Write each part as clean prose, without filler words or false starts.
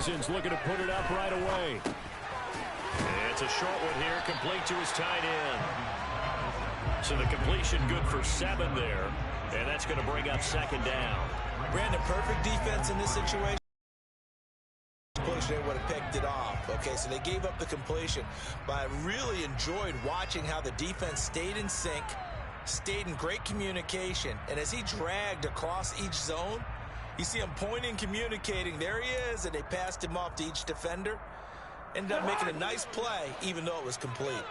Cousins looking to put it up right away. And it's a short one here, complete to his tight end. So the completion good for 7 there. And that's going to bring up second down. Brandon, perfect defense in this situation. They would have picked it off. Okay, so they gave up the completion. But I really enjoyed watching how the defense stayed in sync, stayed in great communication. And as he dragged across each zone, you see him pointing, communicating. There he is, and they passed him off to each defender. Ended up making a nice play, even though it was complete.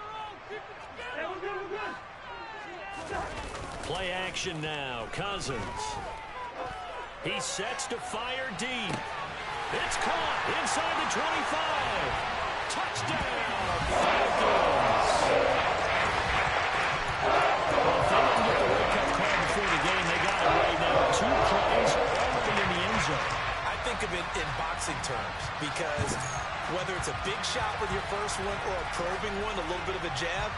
Play action now. Cousins. He sets to fire deep. It's caught inside the 25. Touchdown, Falcons. Well, if they didn't get the World Cup call before the game, they got it right now. 2 plays already in the end zone. I think of it in boxing terms because whether it's a big shot with your first one or a probing one, a little bit of a jab,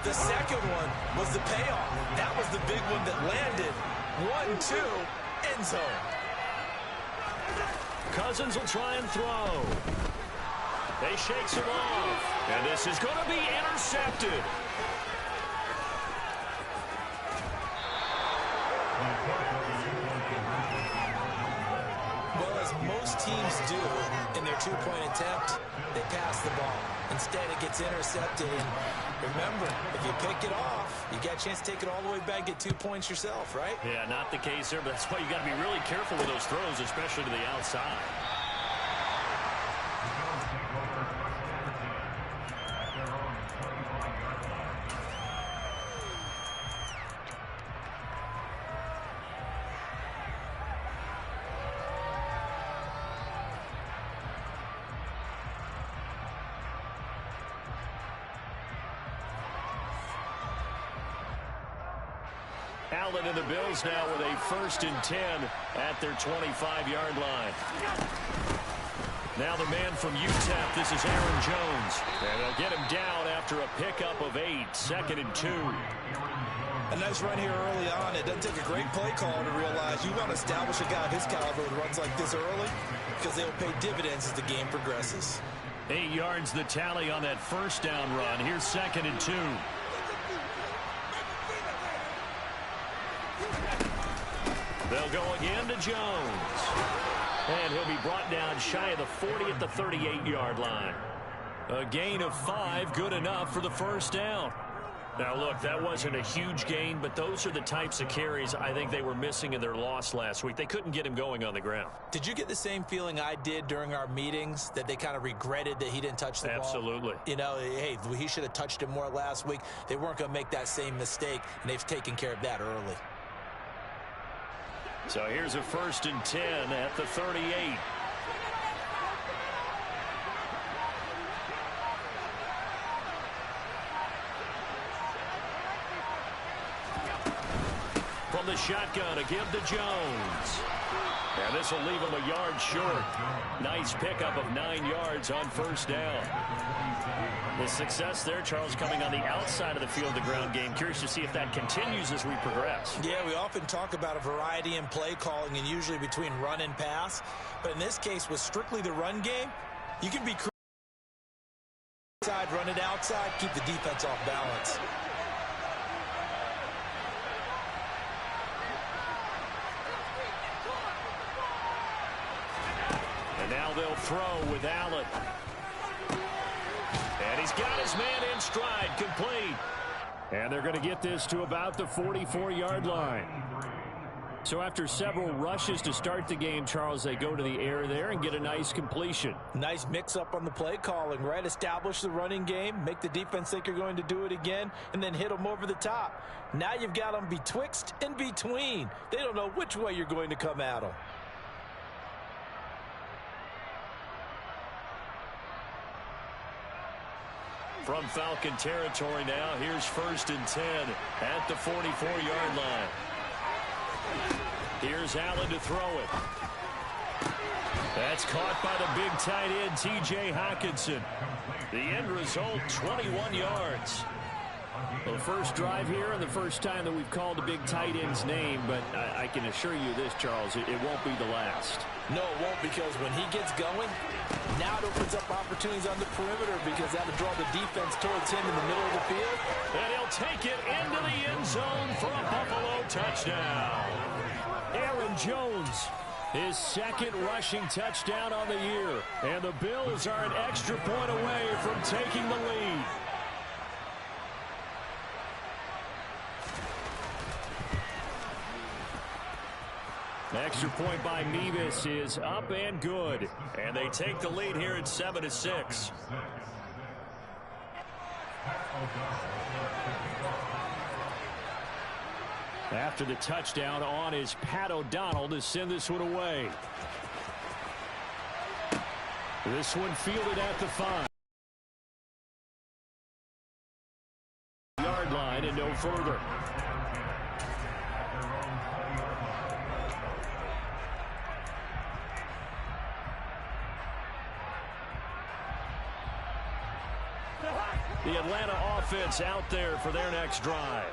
the second one was the payoff. That was the big one that landed. 1-2, end zone. Cousins will try and throw. They shakes him off. And this is going to be intercepted. Well, as most teams do in their 2-point attempt, they pass the ball. Instead, it gets intercepted. And remember, if you pick it off, you got a chance to take it all the way back, get 2 points yourself, right? Yeah, not the case there, but that's why you got to be really careful with those throws, especially to the outside. Allen and the Bills now with a 1st and 10 at their 25-yard line. Now the man from UTEP, this is Aaron Jones. And they'll get him down after a pickup of 8, 2nd and 2. A nice run here early on. It doesn't take a great play caller to realize you want to establish a guy of his caliber with runs like this early because they'll pay dividends as the game progresses. 8 yards the tally on that 1st down run. Here's 2nd and 2. They'll go again to Jones. And he'll be brought down shy of the 40 at the 38-yard line. A gain of 5, good enough for the 1st down. Now, look, that wasn't a huge gain, but those are the types of carries I think they were missing in their loss last week. They couldn't get him going on the ground. Did you get the same feeling I did during our meetings, that they kind of regretted that he didn't touch the ball? Absolutely. You know, hey, he should have touched it more last week. They weren't going to make that same mistake, and they've taken care of that early. So here's a 1st and 10 at the 38. From the shotgun, a give to Jones. And this will leave him a yard short. Nice pickup of 9 yards on 1st down. The success there, Charles, coming on the outside of the field, the ground game. Curious to see if that continues as we progress. Yeah, we often talk about a variety in play calling and usually between run and pass. But in this case, with strictly the run game, you can be inside, run it outside, keep the defense off balance. And now they'll throw with Allen. And he's got his man in stride, complete. And they're going to get this to about the 44-yard line. So after several rushes to start the game, Charles, they go to the air there and get a nice completion. Nice mix-up on the play calling, right? Establish the running game, make the defense think you're going to do it again, and then hit them over the top. Now you've got them betwixt and between. They don't know which way you're going to come at them. From Falcon territory now, here's 1st and 10 at the 44-yard line. Here's Allen to throw it. That's caught by the big tight end, T.J. Hockenson. The end result, 21 yards. Well, the first drive here and the first time that we've called a big tight end's name, but I can assure you this, Charles, it won't be the last. No, it won't, because when he gets going, now it opens up opportunities on the perimeter, because that'll draw the defense towards him in the middle of the field. And he'll take it into the end zone for a Buffalo touchdown. Aaron Jones, his second rushing touchdown on the year. And the Bills are an extra point away from taking the lead. Extra point by Mevis is up and good. And they take the lead here at 7-6. After the touchdown, on is Pat O'Donnell to send this one away. This one fielded at the 5-yard line and no further. The Atlanta offense out there for their next drive.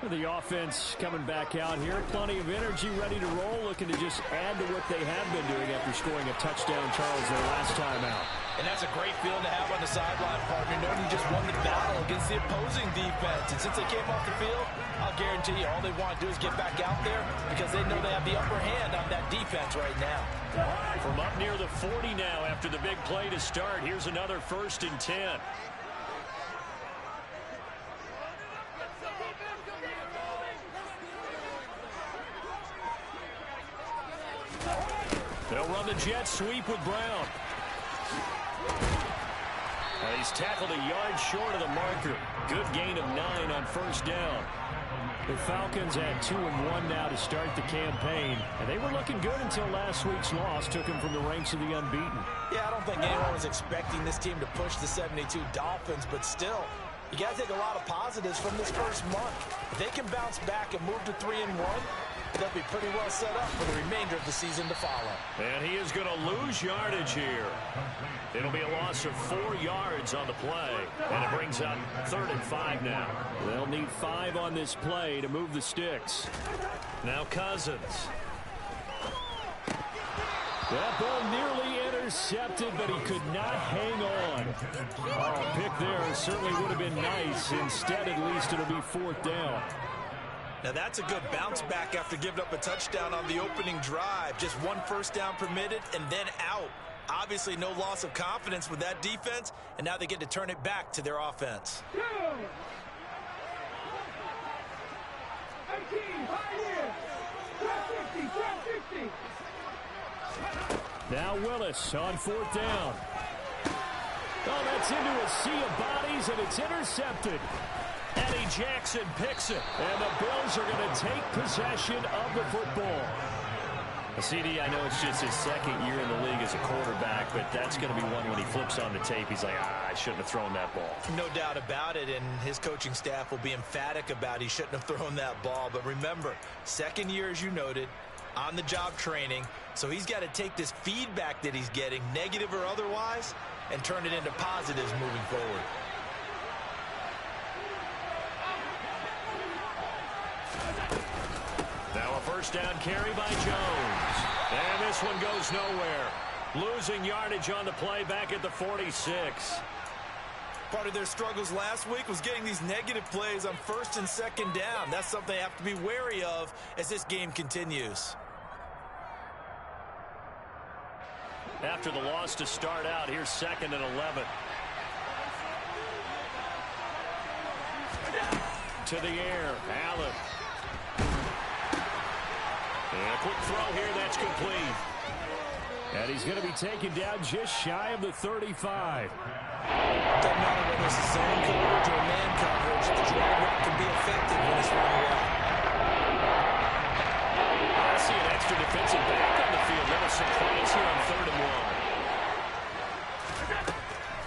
The offense coming back out here. Plenty of energy, ready to roll, looking to just add to what they have been doing after scoring a touchdown, Charles, their last time out. And that's a great feeling to have on the sideline, partner, knowing you just won the battle against the opposing defense. And since they came off the field, I'll guarantee you all they want to do is get back out there, because they know they have the upper hand on that defense right now. From up near the 40 now after the big play to start, here's another 1st and 10. They'll run the jet sweep with Brown. He's tackled a yard short of the marker. Good gain of 9 on 1st down. The Falcons at 2-1 now to start the campaign. And they were looking good until last week's loss took them from the ranks of the unbeaten. Yeah, I don't think anyone was expecting this team to push the 72 Dolphins, but still, you got to take a lot of positives from this first month. If they can bounce back and move to 3-1, they'll be pretty well set up for the remainder of the season to follow. And he is going to lose yardage here. It'll be a loss of 4 yards on the play. And it brings up 3rd and 5 now. They'll need 5 on this play to move the sticks. Now Cousins. That ball nearly intercepted, but he could not hang on. Oh, pick there certainly would have been nice. Instead, at least it'll be 4th down. Now that's a good bounce back after giving up a touchdown on the opening drive. Just 1 first down permitted and then out. Obviously no loss of confidence with that defense, and now they get to turn it back to their offense. Now Willis on 4th down. Oh, that's into a sea of bodies, and it's intercepted. Eddie Jackson picks it, and the Bills are going to take possession of the football. CD, I know it's just his 2nd year in the league as a quarterback, but that's going to be one when he flips on the tape. He's like, I shouldn't have thrown that ball. No doubt about it, and his coaching staff will be emphatic about he shouldn't have thrown that ball. But remember, 2nd year, as you noted, on-the-job training, so he's got to take this feedback that he's getting, negative or otherwise, and turn it into positives moving forward. Now a 1st down carry by Jones. And this one goes nowhere. Losing yardage on the play back at the 46. Part of their struggles last week was getting these negative plays on 1st and 2nd down. That's something they have to be wary of as this game continues. After the loss to start out, here's 2nd and 11. To the air, Allen. And a quick throw here, that's complete. And he's going to be taken down just shy of the 35. Doesn't matter whether it's a zone coverage or man coverage, the drag route can be effective when it's running well. I see an extra defensive back on the field. Little surprise here on 3rd and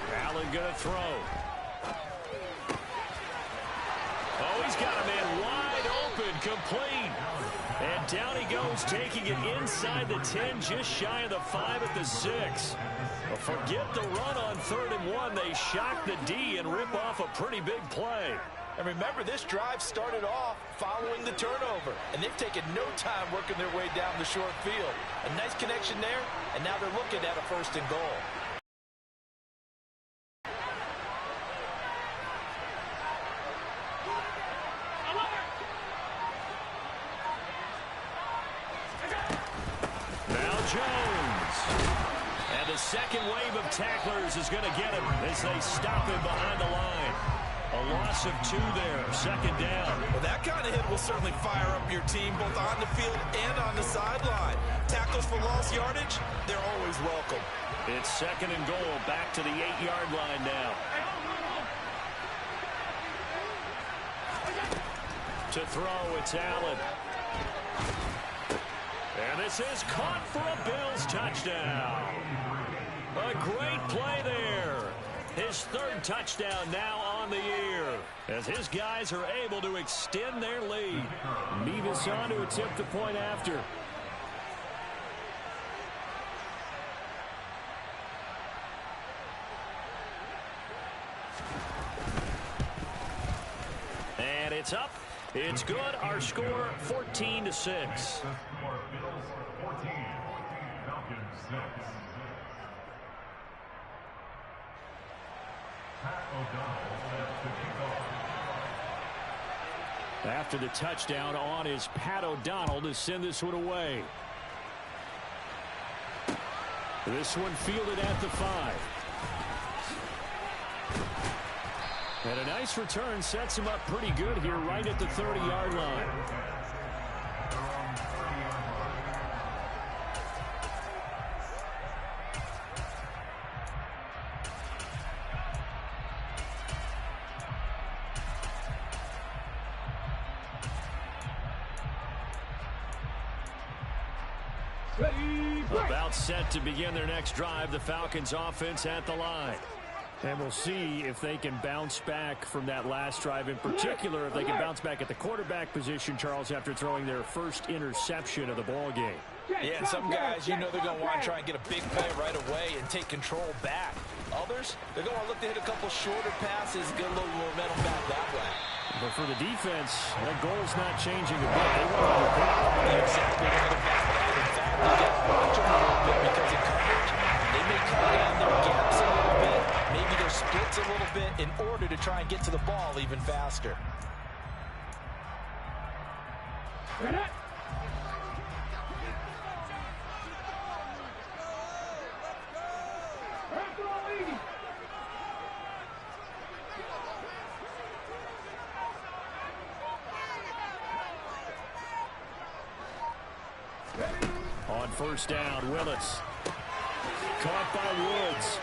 1. Allen going to throw. Oh, he's got a man wide open, complete. And down he goes, taking it inside the 10, just shy of the 5 at the 6. Well, forget the run on 3rd and 1. They shock the D and rip off a pretty big play. And remember, this drive started off following the turnover, and they've taken no time working their way down the short field. A nice connection there, and now they're looking at a 1st and goal. Now Jones. And the second wave of tacklers is going to get him as they stop him behind the line. A loss of 2 there, 2nd down. Well, that kind of hit will certainly fire up your team both on the field and on the sideline. Tackles for lost yardage, they're always welcome. It's 2nd and goal, back to the 8-yard line now. To throw, it's Allen. And this is caught for a Bills touchdown. A great play there. His 3rd touchdown now on the year as his guys are able to extend their lead. Mevis on to attempt the point after. And it's up. It's good. Our score 14-6. After the touchdown on is Pat O'Donnell to send this one away. This one fielded at the 5. And a nice return sets him up pretty good here right at the 30-yard line. About set to begin their next drive, the Falcons offense at the line. And we'll see if they can bounce back from that last drive. In particular, if they can bounce back at the quarterback position, Charles, after throwing their first interception of the ball game. Yeah, and some guys, you know they're going to want to try and get a big play right away and take control back. Others, they're going to look to hit a couple shorter passes, get a little momentum back that way. But for the defense, that goal's not changing a bit. They want to get exactly right about that. In fact, they got to watch them a little bit because in coverage, they may cut down their gaps a little bit, maybe their splits a little bit in order to try and get to the ball even faster. On 1st down, Willis. Caught by Woods.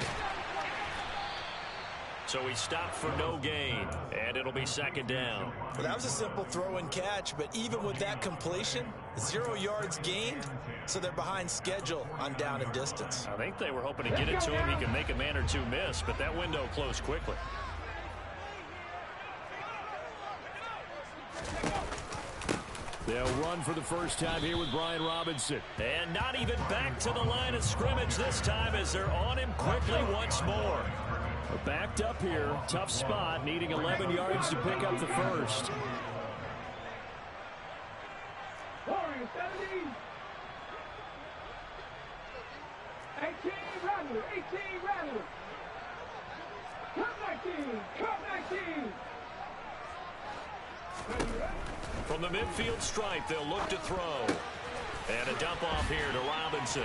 So he stopped for no gain, and it'll be 2nd down. Well, that was a simple throw and catch, but even with that completion, 0 yards gained, so they're behind schedule on down and distance. I think they were hoping to get it to him. He could make a man or two miss, but that window closed quickly. They'll run for the first time here with Brian Robinson. And not even back to the line of scrimmage this time as they're on him quickly once more. They're backed up here. Tough spot, needing 11 yards to pick up the first. Warriors 17. 18 Rattler. 18 Rattler. Cut 19. Cut 19. From the midfield stripe, they'll look to throw. And a dump off here to Robinson.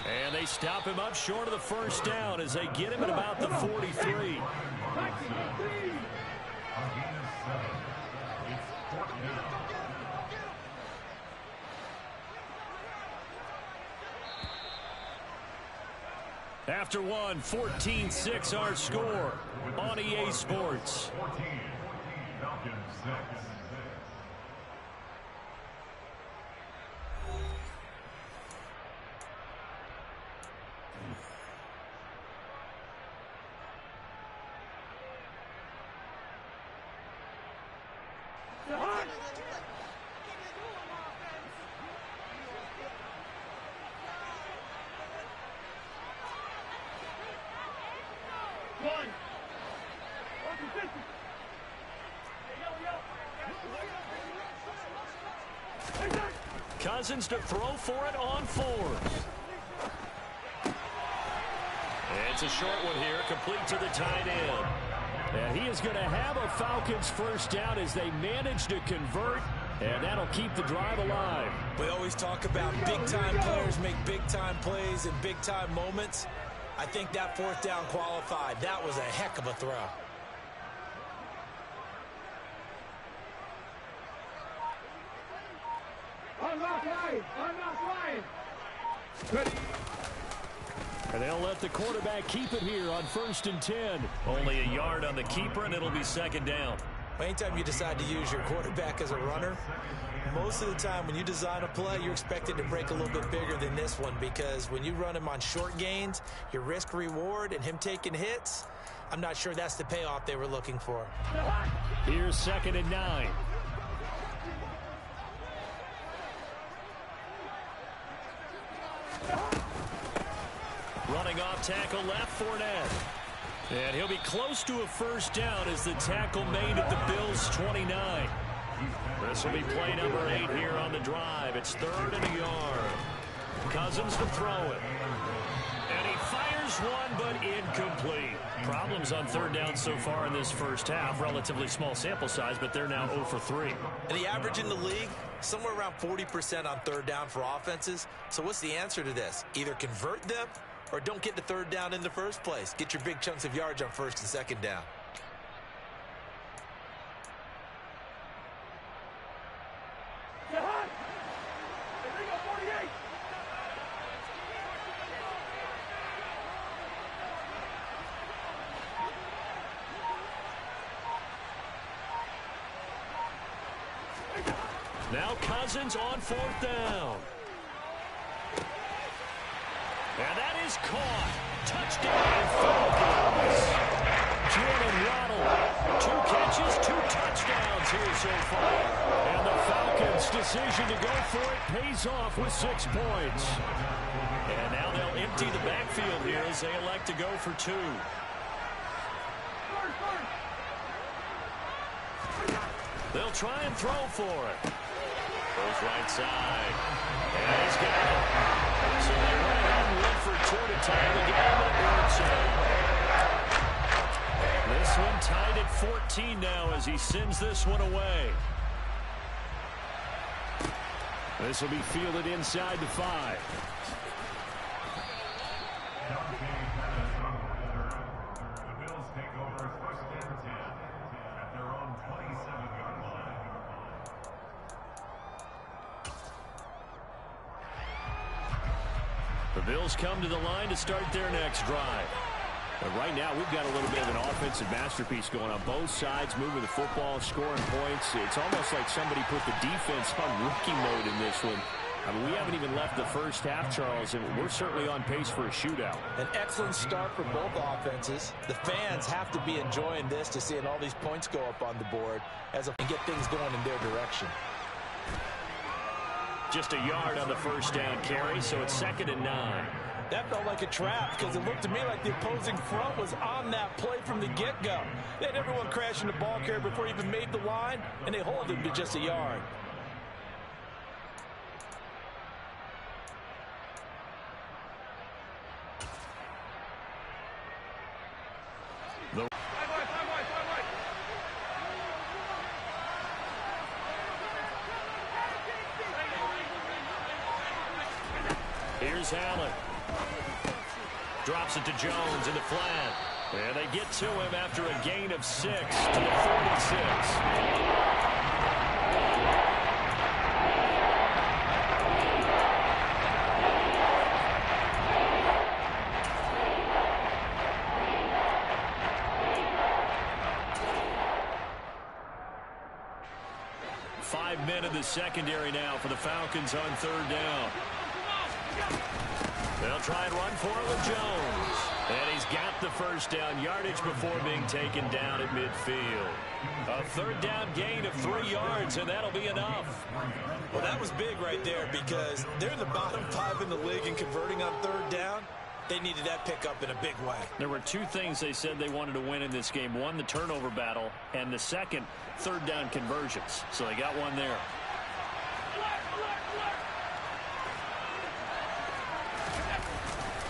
And they stop him up short of the first down as they get him at about the 43. After one, 14-6 our score on EA Sports. 14, Falcons 6. Cousins to throw for it on fourth. It's a short one here, complete to the tight end. And he is going to have a Falcons first down as they manage to convert, and that'll keep the drive alive. We always talk about big-time players make big-time plays in big-time moments. I think that fourth down qualified. That was a heck of a throw. Unlock line. Unlock line. Ready. And they'll let the quarterback keep it here on 1st and 10. Only a yard on the keeper, and it'll be second down. Anytime you decide to use your quarterback as a runner, most of the time when you design a play, you're expected to break a little bit bigger than this one, because when you run him on short gains, your risk-reward and him taking hits, I'm not sure that's the payoff they were looking for. Here's 2nd and 9. Running off tackle left, Fournette. And he'll be close to a first down as the tackle made at the Bills' 29. This will be play number 8 here on the drive. It's 3rd and a yard. Cousins to throw it. And he fires one, but incomplete. Problems on 3rd down so far in this first half. Relatively small sample size, but they're now 0 for 3. And the average in the league, somewhere around 40% on 3rd down for offenses. So what's the answer to this? Either convert them or don't get to 3rd down in the first place. Get your big chunks of yards on 1st and 2nd down. Now Cousins on 4th down. And that is caught. Touchdown, Falcons. Jalen Waddle, 2 catches, 2 touchdowns here so far. And the Falcons' decision to go for it pays off with 6 points. And now they'll empty the backfield here as they elect to go for 2. They'll try and throw for it. Goes right side. And he's got it. So they went ahead and went for 2 to tie the game, and it works out. This one tied at 14 now as he sends this one away. This will be fielded inside the 5. The Bills take over 1st and 10 at their own 27-yard line. The Bills come to the line to start their next drive. But right now, we've got a little bit of an offensive masterpiece going on both sides, moving the football, scoring points. It's almost like somebody put the defense on rookie mode in this one. I mean, we haven't even left the first half, Charles, and we're certainly on pace for a shootout. An excellent start for both offenses. The fans have to be enjoying this to seeing all these points go up on the board and get things going in their direction. Just a yard on the first down carry, so it's 2nd and 9. That felt like a trap because it looked to me like the opposing front was on that play from the get-go. They had everyone crashing the ball carrier before he even made the line, and they hold him to just a yard. Here's Allen. Drops it to Jones in the flat. And they get to him after a gain of 6 to the 46. Five men in the secondary now for the Falcons on 3rd down. They'll try and run for it with Jones. And he's got the first down yardage before being taken down at midfield. A 3rd down gain of 3 yards, and that'll be enough. Well, that was big right there because they're in the bottom 5 in the league in converting on 3rd down. They needed that pickup in a big way. There were 2 things they said they wanted to win in this game. One, the turnover battle, and the second, 3rd down conversions. So they got one there.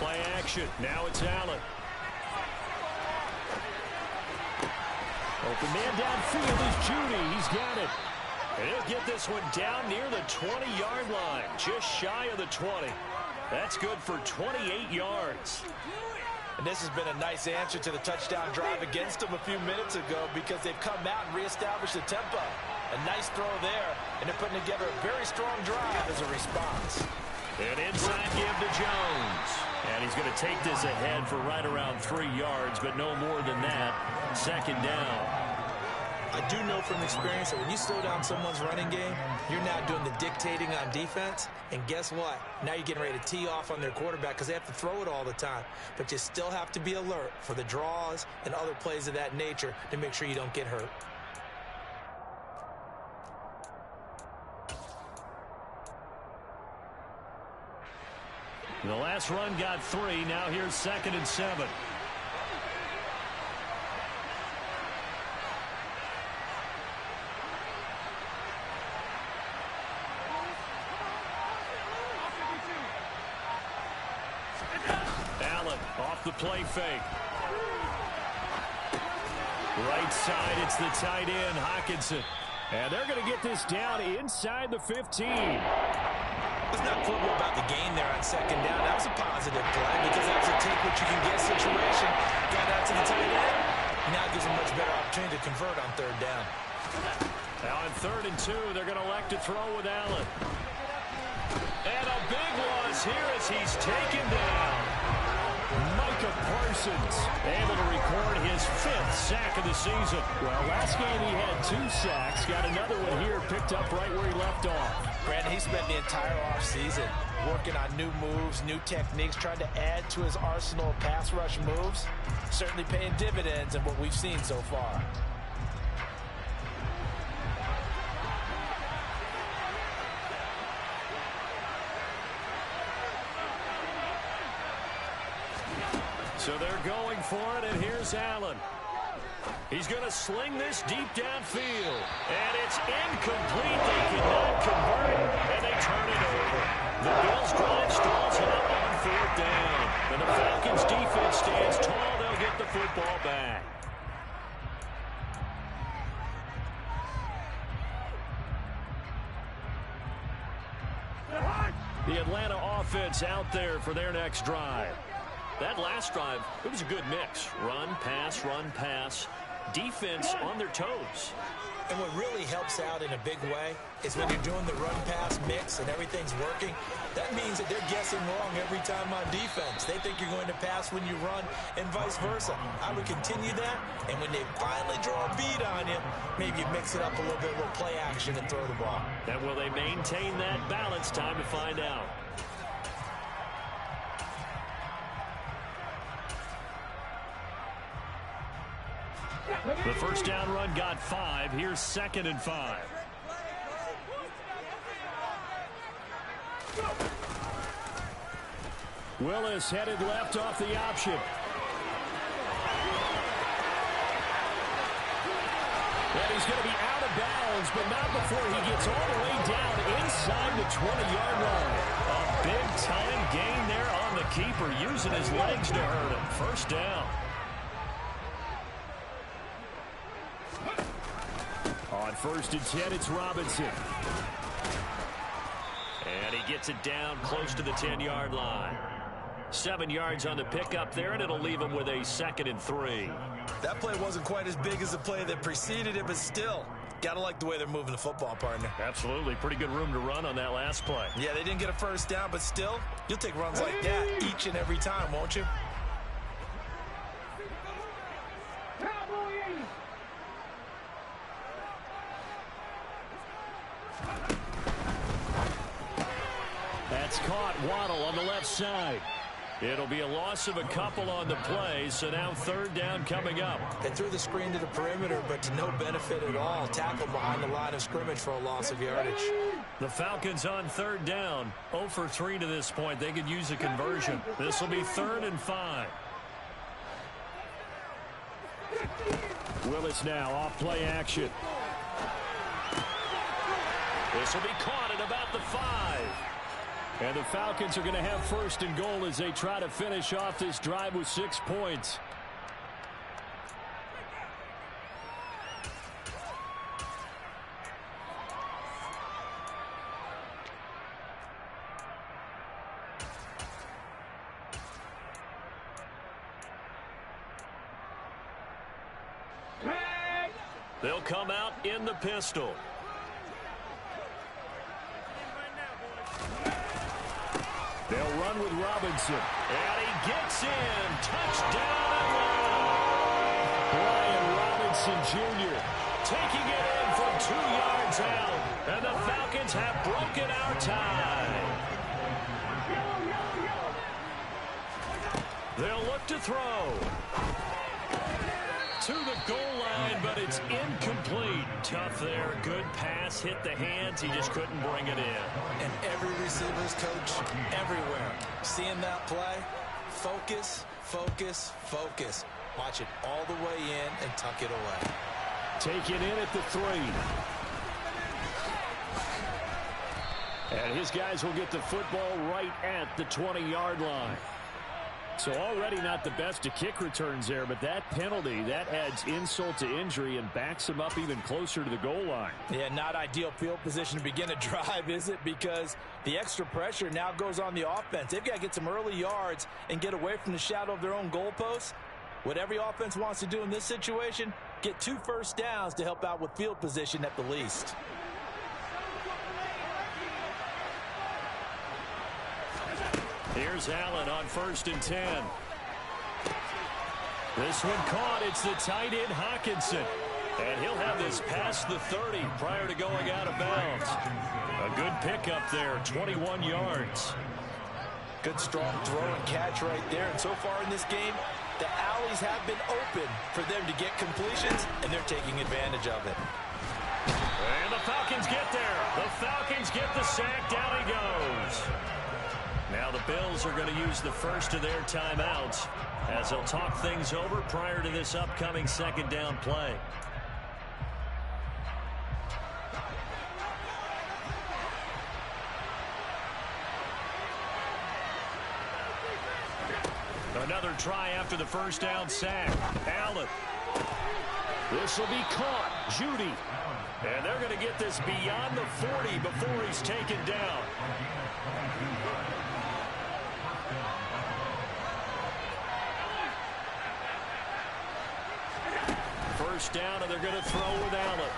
Play action. Now it's Allen. Open man downfield is Judy. He's got it. And he'll get this one down near the 20-yard line, just shy of the 20. That's good for 28 yards. And this has been a nice answer to the touchdown drive against them a few minutes ago because they've come out and reestablished the tempo. A nice throw there, and they're putting together a very strong drive as a response. An inside give to Jones. And he's going to take this ahead for right around 3 yards, but no more than that. Second down. I do know from experience that when you slow down someone's running game, you're now doing the dictating on defense. And guess what? Now you're getting ready to tee off on their quarterback because they have to throw it all the time. But you still have to be alert for the draws and other plays of that nature to make sure you don't get hurt. The last run got 3. Now here's 2nd and 7. Allen off the play fake. Right side, it's the tight end, Hockenson. And they're going to get this down inside the 15. Let's not quibble about the gain there on 2nd down. That was a positive play because that was a take-what-you-can-get situation. Got out to the tight end. Now it gives them a much better opportunity to convert on 3rd down. Now on 3rd and 2, they're going to elect to throw with Allen. And a big loss here as he's taken down. Micah Parsons able to record his 5th sack of the season. Well, last game he had 2 sacks. Got another one here picked up right where he left off. Brandon, he spent the entire offseason working on new moves, new techniques, trying to add to his arsenal of pass rush moves. Certainly paying dividends in what we've seen so far. So they're going for it, and here's Allen. He's going to sling this deep downfield. And it's incomplete. They cannot convert it, and they turn it over. The Bills drive stalls out on 4th down. And the Falcons defense stands tall. They'll get the football back. The Atlanta offense out there for their next drive. That last drive, it was a good mix. Run, pass. Defense on their toes. And what really helps out in a big way is when you're doing the run-pass mix and everything's working, that means that they're guessing wrong every time on defense. They think you're going to pass when you run and vice versa. I would continue that, and when they finally draw a beat on you, maybe you mix it up a little bit, a little play action and throw the ball. And will they maintain that balance? Time to find out. The first down run got 5. Here's 2nd and 5. Willis headed left off the option. And he's going to be out of bounds, but not before he gets all the way down inside the 20-yard line. A big-time gain there on the keeper, using his legs to hurt him. First down. On 1st and 10, it's Robinson. And he gets it down close to the 10-yard line. 7 yards on the pickup there, and it'll leave him with a 2nd and 3. That play wasn't quite as big as the play that preceded it, but still, got to like the way they're moving the football, partner. Absolutely. Pretty good room to run on that last play. Yeah, they didn't get a first down, but still, you'll take runs like that each and every time, won't you? That's caught. Waddle on the left side. It'll be a loss of a couple on the play, so now 3rd down coming up. They threw the screen to the perimeter, but to no benefit at all. Tackled behind the line of scrimmage for a loss of yardage. The Falcons on 3rd down. 0 for 3 to this point. They could use a conversion. This will be 3rd and 5. Willis now off play action. This will be caught at about the 5. And the Falcons are going to have first and goal as they try to finish off this drive with 6 points. They'll come out in the pistol. They'll run with Robinson. And he gets in. Touchdown Atlanta. Brian Robinson Jr. taking it in from 2 yards out. And the Falcons have broken our tie. They'll look to throw. To the goal line, but it's incomplete. Tough there. Good pass. Hit the hands. He just couldn't bring it in. And every receiver's coach everywhere. Seeing that play, focus, focus, focus. Watch it all the way in and tuck it away. Take it in at the 3. And his guys will get the football right at the 20-yard line. So already not the best of kick returns there, but that penalty, that adds insult to injury and backs him up even closer to the goal line. Yeah, not ideal field position to begin a drive, is it? Because the extra pressure now goes on the offense. They've got to get some early yards and get away from the shadow of their own goalposts. What every offense wants to do in this situation, get 2 first downs to help out with field position at the least. Here's Allen on 1st and 10. This one caught. It's the tight end Hockenson. And he'll have this past the 30 prior to going out of bounds. A good pickup there, 21 yards. Good strong throw and catch right there. And so far in this game, the alleys have been open for them to get completions, and they're taking advantage of it. And the Falcons get there. The Falcons get the sack. Down he goes. Now the Bills are going to use the first of their timeouts as they'll talk things over prior to this upcoming 2nd down play. Another try after the 1st down sack. Allen. This will be caught. Judy. And they're going to get this beyond the 40 before he's taken down. First down, and they're going to throw with Allen.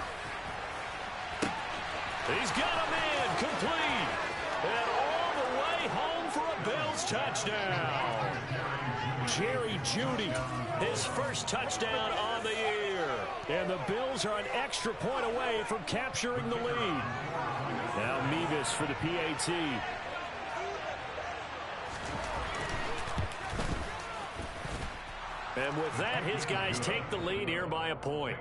He's got a man complete. And all the way home for a Bills touchdown. Jerry Jeudy, his first touchdown on the year. And the Bills are an extra point away from capturing the lead. Now Mevis for the PAT. And with that, his guys take the lead here by a point.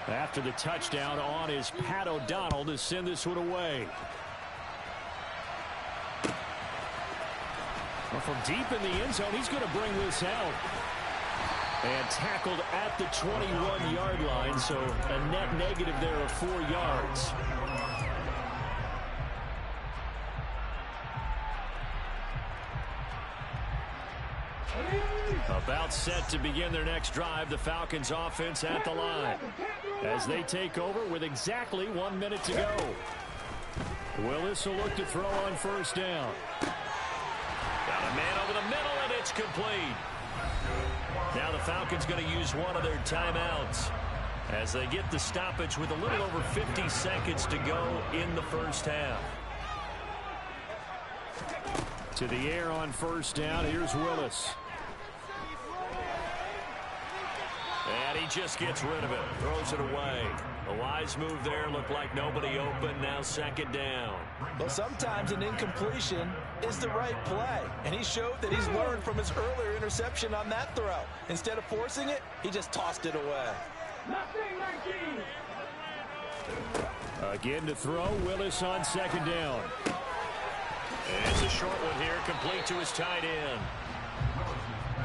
After the touchdown on is Pat O'Donnell to send this one away. Well, from deep in the end zone, he's going to bring this out. And tackled at the 21-yard line, so a net negative there of 4 yards. About set to begin their next drive, the Falcons offense at the line as they take over with exactly 1 minute to go. Willis will look to throw on 1st down. Got a man over the middle, and it's complete. Now the Falcons going to use one of their timeouts as they get the stoppage with a little over 50 seconds to go in the 1st half. To the air on 1st down, here's Willis. And he just gets rid of it, throws it away. A wise move there, looked like nobody open, now 2nd down. Well, sometimes an incompletion is the right play, and he showed that he's learned from his earlier interception on that throw. Instead of forcing it, he just tossed it away. Again to throw, Willis on 2nd down. And it's a short one here, complete to his tight end.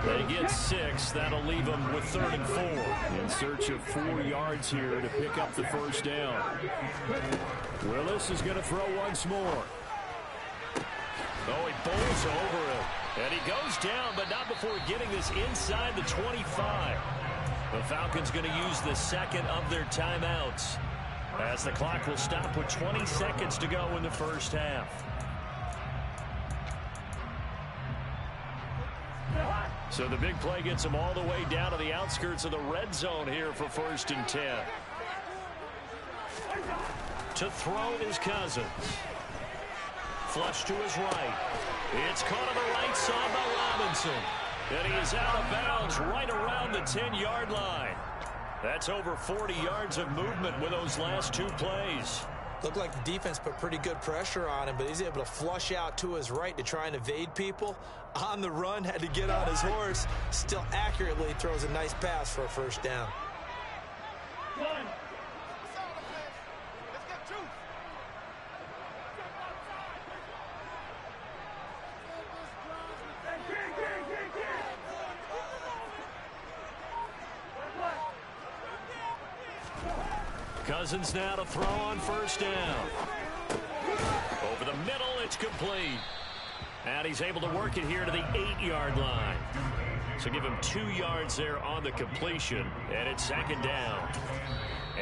They get 6. That'll leave them with 3rd and 4. In search of 4 yards here to pick up the first down. Willis is going to throw once more. Oh, he bowls over him. And he goes down, but not before getting this inside the 25. The Falcons going to use the second of their timeouts, as the clock will stop with 20 seconds to go in the first half. So the big play gets them all the way down to the outskirts of the red zone here for 1st and 10. To throw is Cousins. Flush to his right. It's caught on the right side by Robinson. And he is out of bounds right around the 10-yard line. That's over 40 yards of movement with those last 2 plays. Looked like the defense put pretty good pressure on him, but he's able to flush out to his right to try and evade people. On the run, had to get on his horse. Still accurately throws a nice pass for a first down. Cousins now to throw on first down. Over the middle, it's complete. And he's able to work it here to the 8-yard line. So give him 2 yards there on the completion, and it's 2nd down.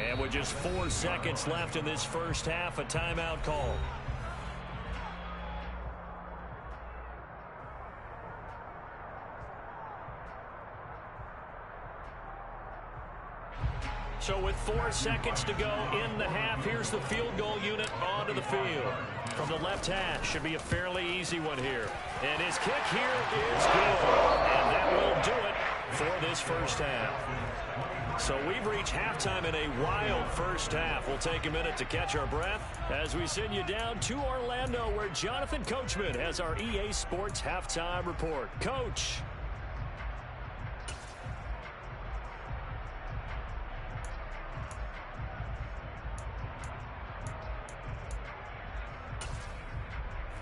And with just 4 seconds left in this first half, a timeout call. So with 4 seconds to go in the half, here's the field goal unit onto the field. From the left hash, should be a fairly easy one here. And his kick here is good. And that will do it for this first half. So we've reached halftime in a wild first half. We'll take a minute to catch our breath as we send you down to Orlando, where Jonathan Coachman has our EA Sports Halftime Report. Coach.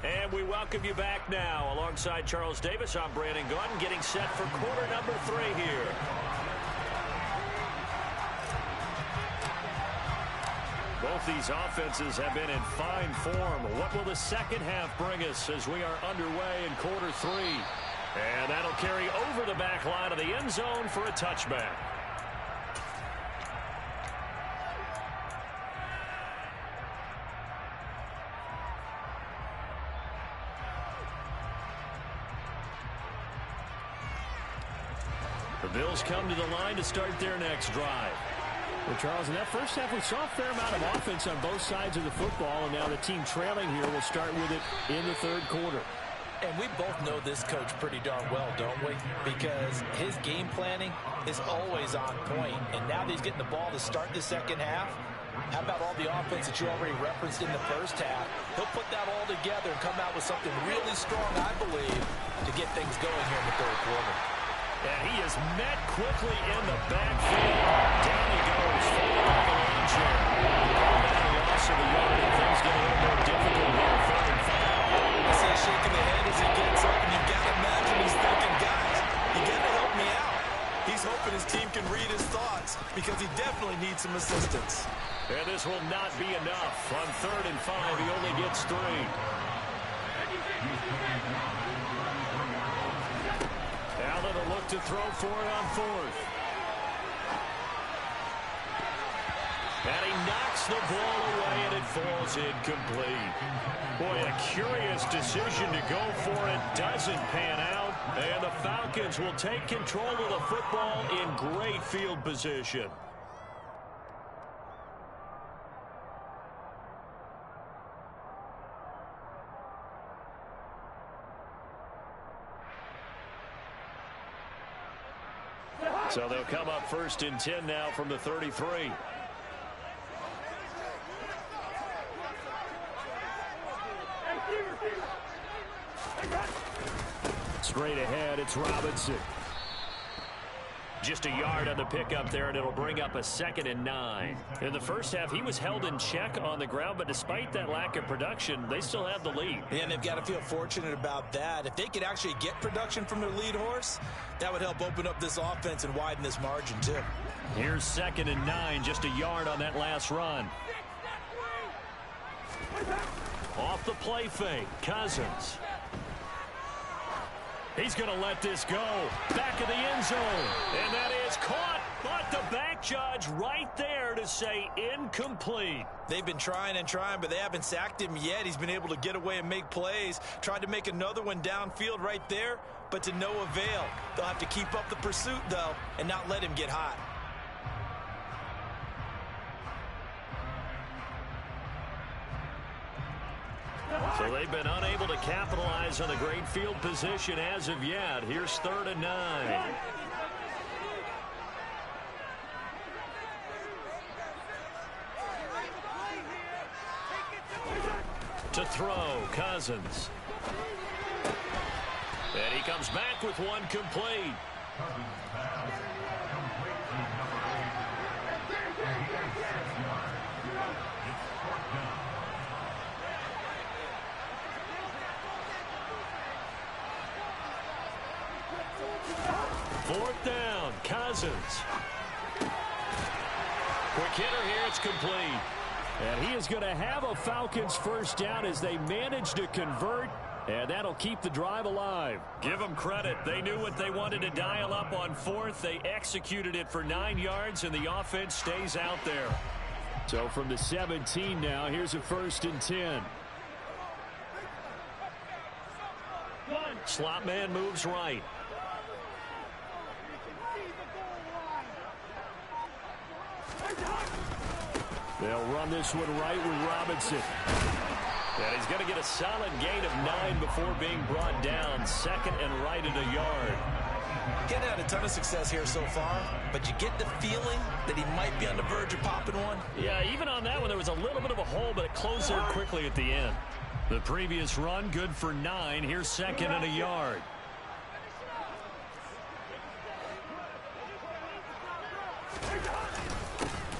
And we welcome you back now. Alongside Charles Davis, I'm Brandon Gaudin, getting set for quarter number 3 here. Both these offenses have been in fine form. What will the second half bring us as we are underway in quarter 3? And that'll carry over the back line of the end zone for a touchback. The Bills come to the line to start their next drive. Well, Charles, in that first half, we saw a fair amount of offense on both sides of the football, and now the team trailing here will start with it in the 3rd quarter. And we both know this coach pretty darn well, don't we? Because his game planning is always on point. And now that he's getting the ball to start the second half, how about all the offense that you already referenced in the first half? He'll put that all together and come out with something really strong, I believe, to get things going here in the 3rd quarter. And he is met quickly in the backfield. Down he goes, falling on the lawn chair. That loss of a yard, and things get a little more difficult here, 3rd and 5. I see him shaking the head as he gets up, and you've got to imagine he's thinking, guys, you got to help me out. He's hoping his team can read his thoughts because he definitely needs some assistance. And this will not be enough. On 3rd and 5, he only gets 3. Allen will look to throw for it on 4th. And he knocks the ball away, and it falls incomplete. Boy, a curious decision to go for it. Doesn't pan out. And the Falcons will take control of the football in great field position. So they'll come up 1st and 10 now from the 33. Straight ahead, it's Robinson. Just a yard on the pickup there, and it'll bring up a 2nd and 9. In the first half, he was held in check on the ground, but despite that lack of production, they still have the lead. And they've got to feel fortunate about that. If they could actually get production from their lead horse, that would help open up this offense and widen this margin, too. Here's 2nd and 9, just a yard on that last run. Off the play fake, Cousins. He's going to let this go. Back of the end zone. And that is caught. But the back judge right there to say incomplete. They've been trying and trying, but they haven't sacked him yet. He's been able to get away and make plays. Tried to make another one downfield right there, but to no avail. They'll have to keep up the pursuit, though, and not let him get hot. So they've been unable to capitalize on the great field position as of yet. Here's 3rd and 9. To throw, Cousins. And he comes back with one complete. Fourth down, Cousins. Quick hitter here, it's complete. And he is going to have a Falcons first down as they manage to convert, and that'll keep the drive alive. Give them credit. They knew what they wanted to dial up on 4th. They executed it for 9 yards, and the offense stays out there. So from the 17 now, here's a 1st and 10. Slot man moves right. They'll run this one right with Robinson. And he's going to get a solid gain of 9 before being brought down. 2nd and right at a yard. Getting had a ton of success here so far, but you get the feeling that he might be on the verge of popping one. Yeah, even on that one, there was a little bit of a hole, but it closed there quickly at the end. The previous run, good for 9. Here's 2nd and a yard.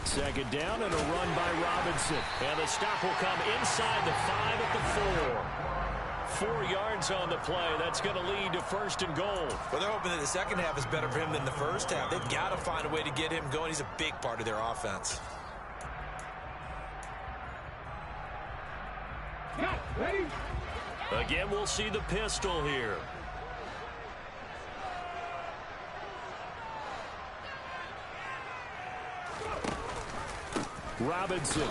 Second down and a run by Robinson. And the stop will come inside the 5 at the 4. 4 yards on the play. That's going to lead to 1st and goal. Well, they're hoping that the second half is better for him than the first half. They've got to find a way to get him going. He's a big part of their offense. Ready? Again, we'll see the pistol here. Robinson.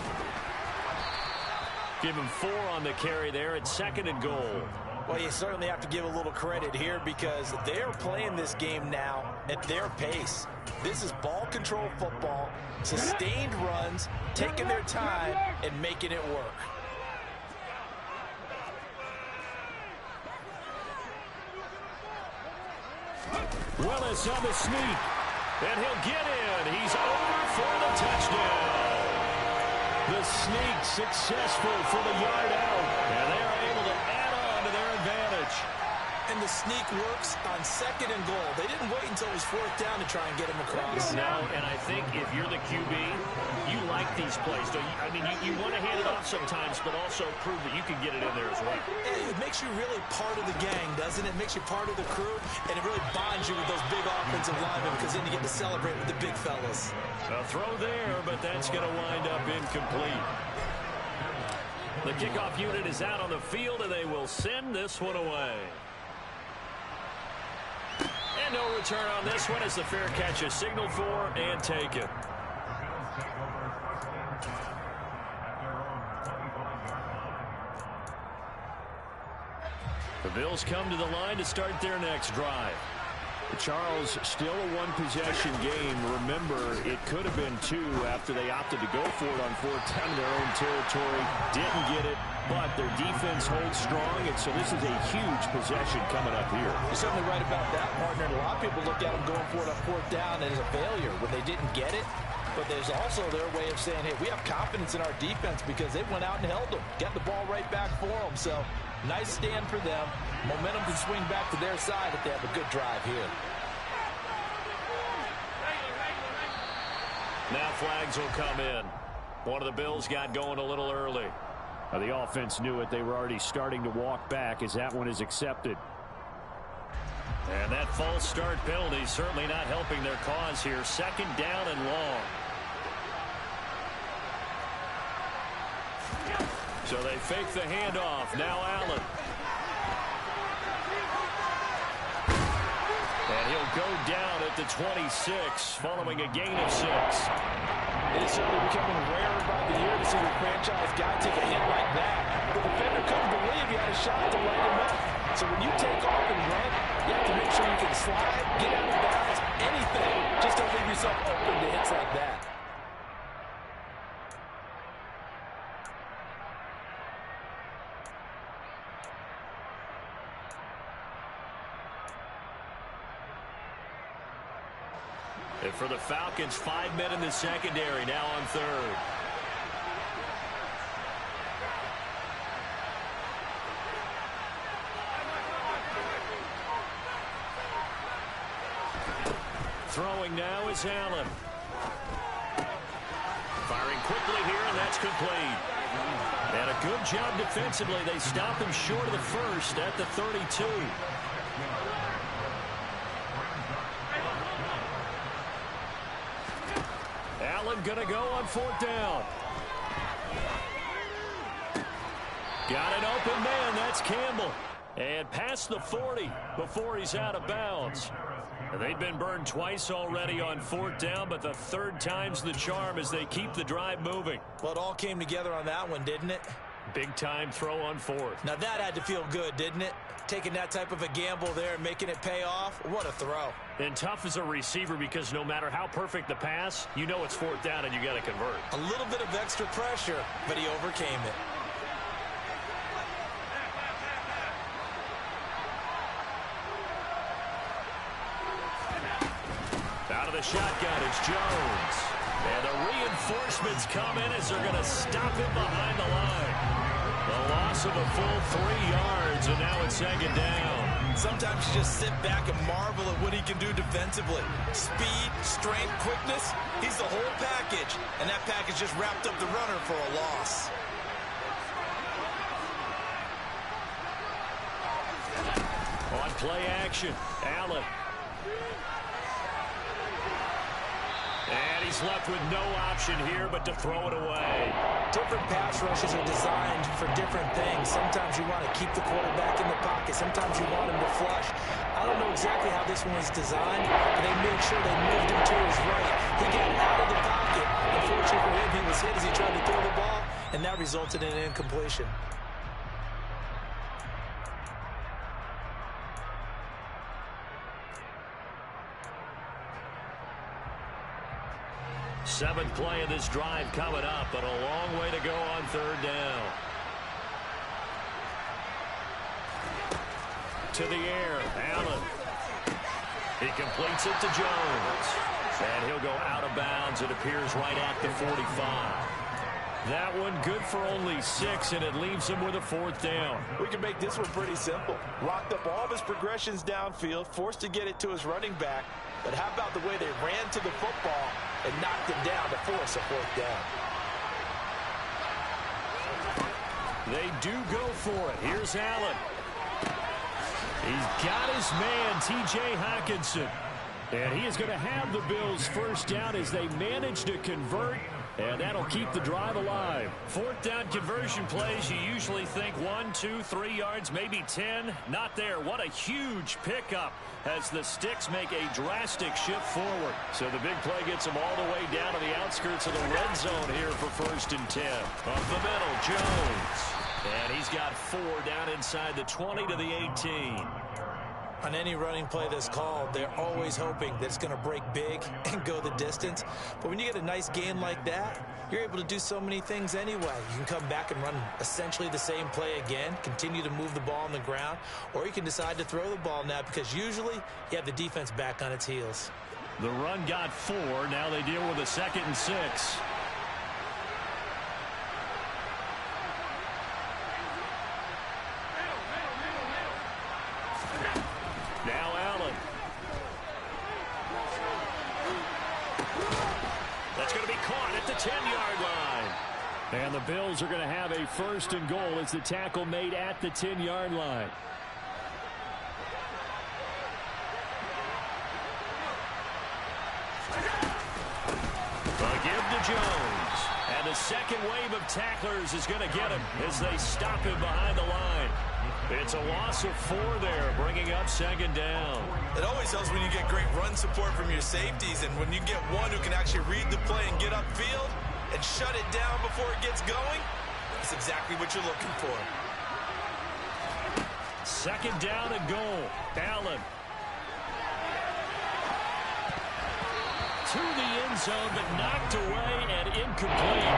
Give him 4 on the carry there at 2nd and goal. Well, you certainly have to give a little credit here because they're playing this game now at their pace. This is ball control football, sustained runs, taking their time and making it work. Willis on the sneak. And he'll get in. He's over for the touchdown. The sneak successful for the yard out. And they are able to add on to their advantage. And the sneak works on 2nd and goal. They didn't wait until it was 4th down to try and get him across. No, and I think if you're the QB, you like these plays. I mean, you want to hand it off sometimes, but also prove that you can get it in there as well. It makes you really part of the gang, doesn't it? It makes you part of the crew, and it really bonds you with those big offensive linemen because then you get to celebrate with the big fellas. A throw there, but that's going to wind up incomplete. The kickoff unit is out on the field, and they will send this one away. And no return on this one as the fair catch is signaled for and taken. The Bills come to the line to start their next drive. Charles, still a one-possession game. Remember, it could have been 2 after they opted to go for it on 4th down in their own territory. Didn't get it, but their defense holds strong, and so this is a huge possession coming up here. You're certainly right about that, partner. And a lot of people look at them going for it on 4th down as a failure when they didn't get it. But there's also their way of saying, hey, we have confidence in our defense because they went out and held them, got the ball right back for them. So nice stand for them. Momentum can swing back to their side if they have a good drive here. Now flags will come in. One of the Bills got going a little early. The offense knew it. They were already starting to walk back as that one is accepted. And that false start penalty certainly not helping their cause here. Second down and long. So they fake the handoff. Now Allen. And he'll go down at the 26 following a gain of 6. It is certainly becoming rarer by the year to see the franchise guy take a hit like that. The defender couldn't believe he had a shot to light him up. So when you take off and run, you have to make sure you can slide, get out of bounds, anything. Just don't leave yourself open to hits like that. And for the Falcons, 5 men in the secondary, now on third. Throwing now is Allen. Firing quickly here, and that's complete. And a good job defensively. They stop him short of the first at the 32. Allen gonna go on 4th down. Got an open man. That's Campbell. And past the 40 before he's out of bounds. And they've been burned twice already on 4th down, but the third time's the charm as they keep the drive moving. Well, it all came together on that one, didn't it? Big time throw on 4th. Now that had to feel good, didn't it? Taking that type of a gamble there and making it pay off. What a throw. And tough as a receiver because no matter how perfect the pass, you know it's 4th down and you got to convert. A little bit of extra pressure, but he overcame it. Out of the shotgun, it's Jones. And the reinforcements come in as they're going to stop him behind the line. The loss of a full 3 yards, and now it's 2nd down. Sometimes you just sit back and marvel at what he can do defensively. Speed, strength, quickness, he's the whole package. And that package just wrapped up the runner for a loss. On play action, Allen. And he's left with no option here but to throw it away. Different pass rushes are designed for different things. Sometimes you want to keep the quarterback in the pocket. Sometimes you want him to flush. I don't know exactly how this one was designed, but they made sure they moved him to his right. He got out of the pocket. Unfortunately for him, he was hit as he tried to throw the ball, and that resulted in an incompletion. Seventh play of this drive coming up, but a long way to go on 3rd down. To the air, Allen. He completes it to Jones. And he'll go out of bounds. It appears right at the 45. That one good for only 6, and it leaves him with a 4th down. We can make this one pretty simple. Locked up all of his progressions downfield, forced to get it to his running back. But how about the way they ran to the football and knocked him down to force a 4th down? They do go for it. Here's Allen. He's got his man, T.J. Hockenson. And he is going to have the Bills' 1st down as they manage to convert. And that'll keep the drive alive. 4th down conversion plays, you usually think 1, 2, 3 yards, maybe 10. Not there. What a huge pickup as the Sticks make a drastic shift forward. So the big play gets them all the way down to the outskirts of the red zone here for 1st and 10. Up the middle, Jones. And he's got 4 down inside the 20 to the 18. On any running play that's called, they're always hoping that it's going to break big and go the distance. But when you get a nice gain like that, you're able to do so many things anyway. You can come back and run essentially the same play again, continue to move the ball on the ground, or you can decide to throw the ball now because usually you have the defense back on its heels. The run got 4. Now they deal with a 2nd and 6. Now Allen. That's going to be 10-yard line. And the Bills are going to have a first and goal as the tackle made at the 10-yard line. A give to Jones. And the second wave of tacklers is going to get him as they stop him behind the line. It's a loss of 4 there, bringing up second down. It always helps when you get great run support from your safeties, and when you get one who can actually read the play and get upfield and shut it down before it gets going, that's exactly what you're looking for. Second down and goal. Allen. To the end zone, but knocked away and incomplete.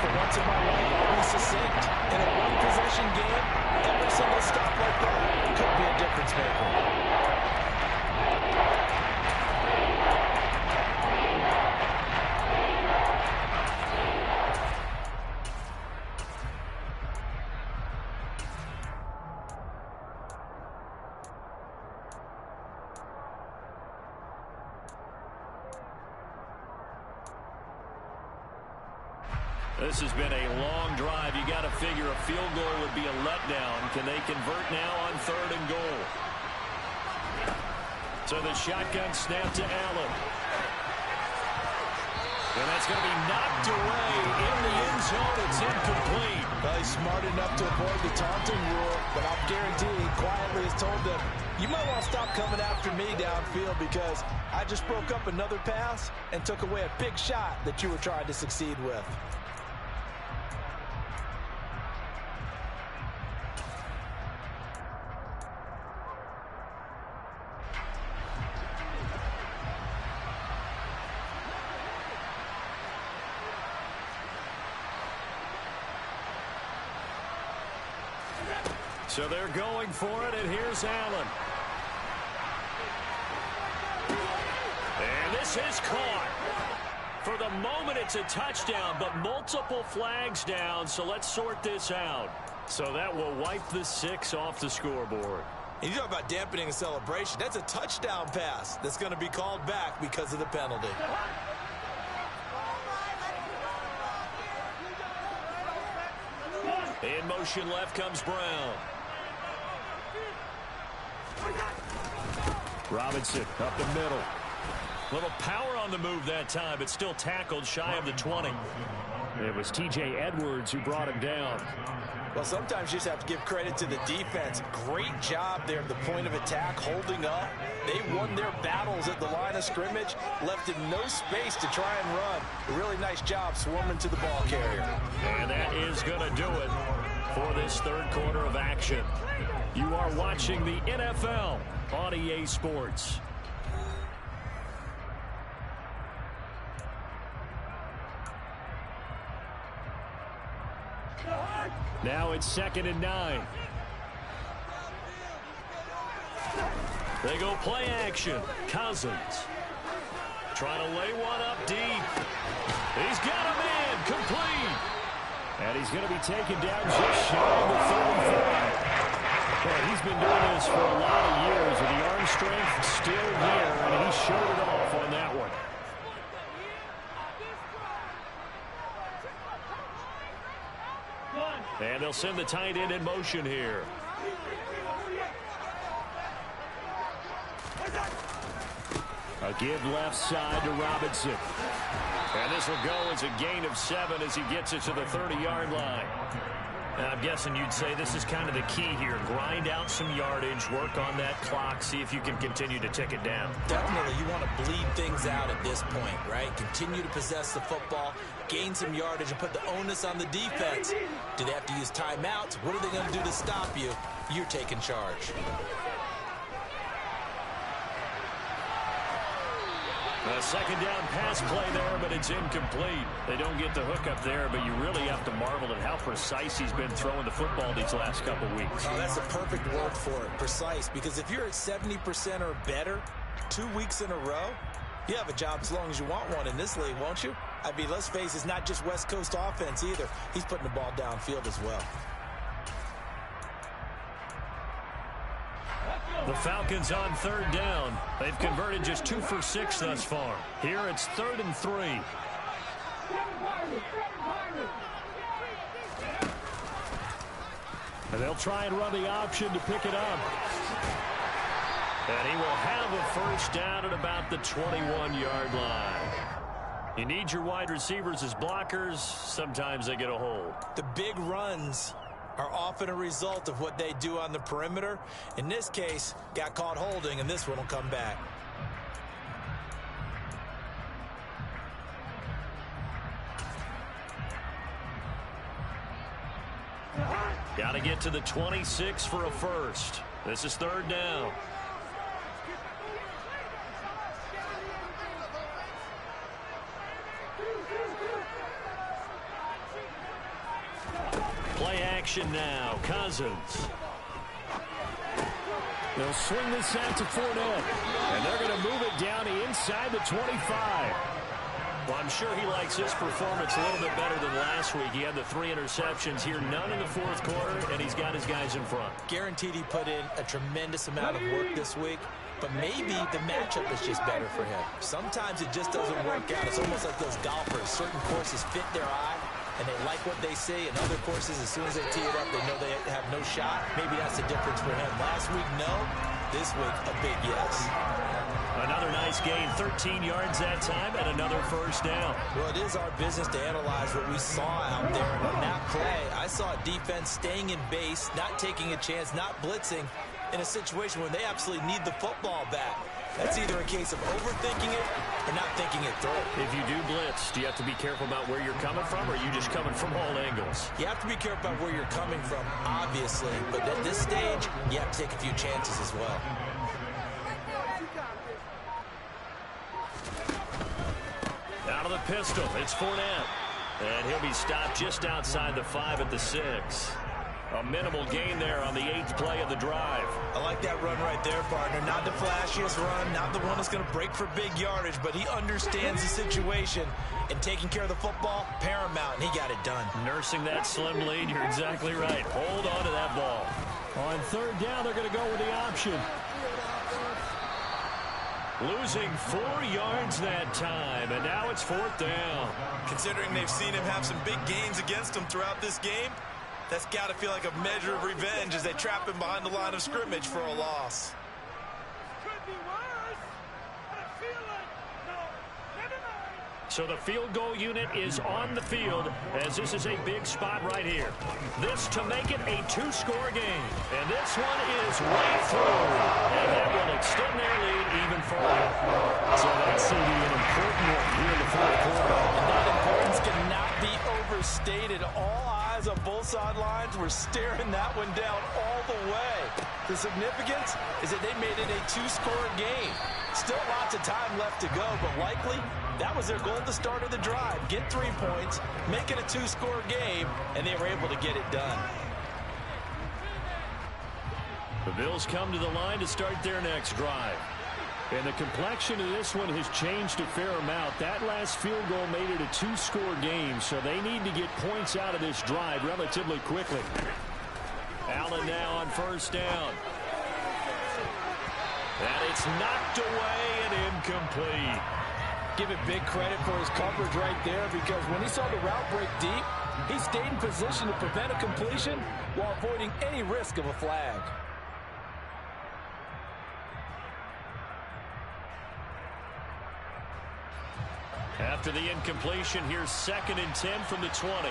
For once in my life, I'll be succinct. In a one-possession game, every single stop like that could be a difference maker. This has been a long drive. You got to figure a field goal would be a letdown. Can they convert now on 3rd and goal? So the shotgun snap to Allen. And that's going to be knocked away in the end zone. It's incomplete. Well, he's smart enough to avoid the taunting rule, but I'll guarantee he quietly has told them, you might want to stop coming after me downfield because I just broke up another pass and took away a big shot that you were trying to succeed with. So they're going for it, and here's Allen. And this is caught. For the moment, it's a touchdown, but multiple flags down, so let's sort this out. So that will wipe the 6 off the scoreboard. And you talk about dampening a celebration. That's a touchdown pass that's going to be called back because of the penalty. In motion left comes Brown. Robinson up the middle. Little power on the move that time, but still tackled shy of the 20. It was T.J. Edwards who brought him down. Well, sometimes you just have to give credit to the defense. Great job there at the point of attack, holding up. They won their battles at the line of scrimmage, left in no space to try and run. A really nice job swarming to the ball carrier. And that is going to do it for this 3rd quarter of action. You are watching the NFL on EA Sports. Now it's 2nd and 9. They go play action. Cousins trying to lay one up deep. He's got a man complete. And he's going to be taken down just shy of the 35. Well, he's been doing this for a lot of years, and the arm strength still there, and he showed it off on that one. And they'll send the tight end in motion here. A give left side to Robinson. And this will go as a gain of 7 as he gets it to the 30-yard line. Now, I'm guessing you'd say this is kind of the key here. Grind out some yardage, work on that clock, see if you can continue to tick it down. Definitely, you want to bleed things out at this point, right? Continue to possess the football, gain some yardage, and put the onus on the defense. Do they have to use timeouts? What are they going to do to stop you? You're taking charge. A second down pass play there, but it's incomplete. They don't get the hook up there, but you really have to marvel at how precise he's been throwing the football these last couple weeks. Oh, that's a perfect word for it, precise, because if you're at 70% or better 2 weeks in a row, you have a job as long as you want one in this league, won't you? I mean, let's face it, it's not just West Coast offense either. He's putting the ball downfield as well. The Falcons on 3rd down. They've converted just 2 for 6 thus far. Here it's 3rd and 3. And they'll try and run the option to pick it up. And he will have a first down at about the 21-yard line. You need your wide receivers as blockers. Sometimes they get a hold. The big runs are often a result of what they do on the perimeter. In this case, got caught holding, and this one will come back. Got to get to the 26 for a first. This is third down. Play action now. Cousins. They'll swing this out to Fournette. And they're going to move it down inside the 25. Well, I'm sure he likes his performance a little bit better than last week. He had the 3 interceptions here, none in the fourth quarter, and he's got his guys in front. Guaranteed he put in a tremendous amount of work this week, but maybe the matchup is just better for him. Sometimes it just doesn't work out. It's almost like those golfers. Certain courses fit their eye, and they like what they see, and other courses, as soon as they tee it up, they know they have no shot. Maybe that's the difference for him. Last week, no. This week, a big yes. Another nice gain, 13 yards that time, and another first down. Well, it is our business to analyze what we saw out there. And on that play, I saw a defense staying in base, not taking a chance, not blitzing in a situation where they absolutely need the football back. That's either a case of overthinking it or not thinking it through. If you do blitz, do you have to be careful about where you're coming from, or are you just coming from all angles? You have to be careful about where you're coming from, obviously. But at this stage, you have to take a few chances as well. Out of the pistol, it's Fournette. And he'll be stopped just outside the 5 at the 6. A minimal gain there on the 8th play of the drive. I like that run right there, partner. Not the flashiest run, not the one that's going to break for big yardage, but he understands the situation, and taking care of the football, paramount, and he got it done. Nursing that slim lead, you're exactly right. Hold on to that ball. On third down, they're going to go with the option. Losing 4 yards that time, and now it's fourth down. Considering they've seen him have some big gains against him throughout this game, that's got to feel like a measure of revenge as they trap him behind the line of scrimmage for a loss. Could be worse, but I feel like, no, never mind. So the field goal unit is on the field as this is a big spot right here. This to make it a 2-score game. And this one is right through. And that will extend their lead even further. So that's an important one here in the fourth quarter. And that importance cannot be overstated. All eyes on both sidelines were staring that one down all the way. The significance is that they made it a 2-score game. Still lots of time left to go, but likely that was their goal at the start of the drive. Get 3 points, make it a 2-score game, and they were able to get it done. The Bills come to the line to start their next drive. And the complexion of this one has changed a fair amount. That last field goal made it a 2-score game, so they need to get points out of this drive relatively quickly. Allen now on first down. And it's knocked away and incomplete. Give it big credit for his coverage right there, because when he saw the route break deep, he stayed in position to prevent a completion while avoiding any risk of a flag. After the incompletion, here's 2nd and 10 from the 20.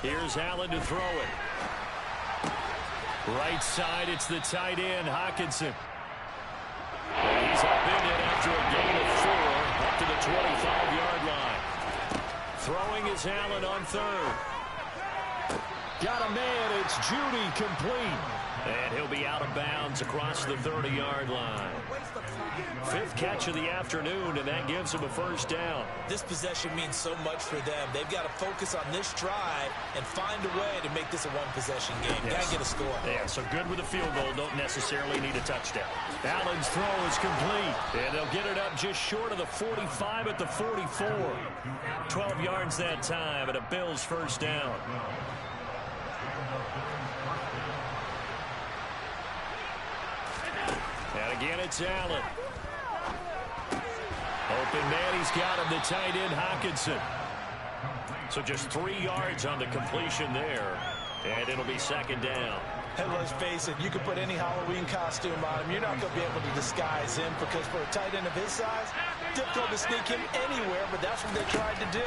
Here's Allen to throw it. Right side, it's the tight end, Hockenson. And he's up in it after a gain of 4 up to the 25-yard line. Throwing is Allen on third. Got a man, it's Judy, complete. And he'll be out of bounds across the 30-yard line. 5th catch of the afternoon, and that gives him a first down. This possession means so much for them. They've got to focus on this drive and find a way to make this a one-possession game. Yes. Got to get a score. Yeah, so good with a field goal. Don't necessarily need a touchdown. Allen's throw is complete, and they'll get it up just short of the 45 at the 44. 12 yards that time, and a Bills first down. And again, it's Allen. Open man, he's got him, the tight end, Hockenson. So just 3 yards on the completion there. And it'll be second down. And let's face it, you can put any Halloween costume on him. You're not going to be able to disguise him because for a tight end of his size, difficult to sneak him anywhere, but that's what they tried to do.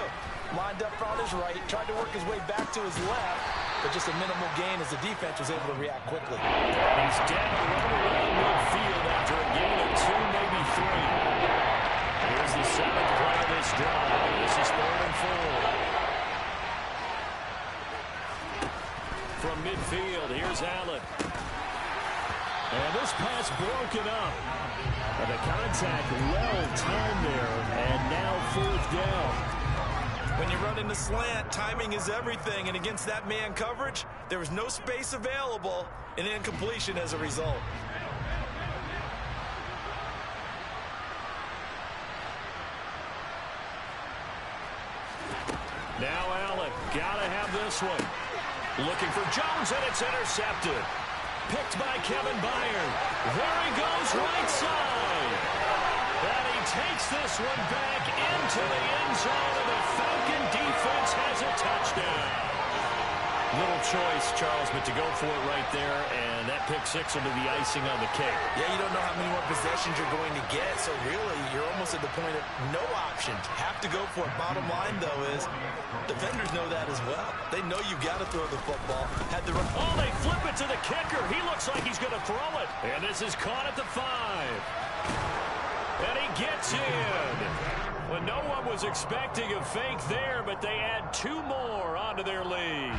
Lined up on his right, tried to work his way back to his left, but just a minimal gain as the defense was able to react quickly. He's down around midfield after a gain of 2, maybe 3. Here's the 7th play of this drive. This is 3rd and 4. From midfield, here's Allen. And this pass broken up. And the contact well timed there, and now 4th down. When you run in the slant, timing is everything, and against that man coverage, there was no space available, and incompletion as a result. Now Allen, gotta have this one. Looking for Jones, and it's intercepted. Picked by Kevin Byard. There he goes, right side. And he takes this one back into the end zone, and the Falcon defense has a touchdown. Little choice, Charles, but to go for it right there, and that pick 6 will be the icing on the cake. Yeah, you don't know how many more possessions you're going to get, so really you're almost at the point of no option. Have to go for it. Bottom line, though, is defenders know that as well. They know you've got to throw the football. Oh, they flip it to the kicker. He looks like he's going to throw it. And this is caught at the 5. And he gets in. When no one was expecting a fake there, but they add 2 more onto their lead.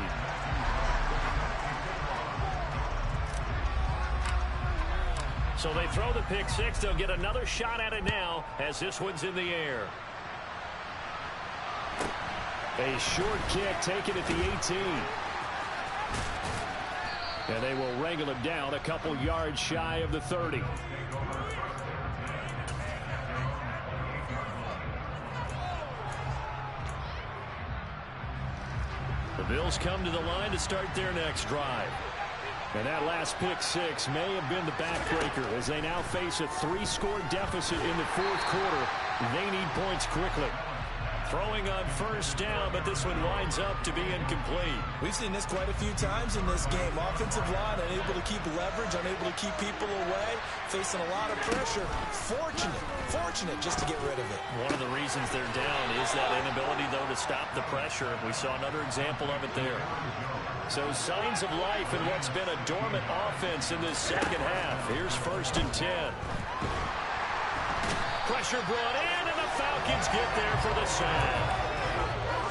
So they throw the pick 6. They'll get another shot at it now as this one's in the air. A short kick taken at the 18. And they will wrangle him down a couple yards shy of the 30. The Bills come to the line to start their next drive. And that last pick 6 may have been the backbreaker as they now face a 3-score deficit in the 4th quarter. They need points quickly. Throwing on first down, but this one winds up to be incomplete. We've seen this quite a few times in this game. Offensive line unable to keep leverage, unable to keep people away, facing a lot of pressure. Fortunate just to get rid of it. One of the reasons they're down is that inability, though, to stop the pressure. We saw another example of it there. So signs of life in what's been a dormant offense in this second half. Here's 1st and 10. Pressure brought in, and the Falcons get there for the sack.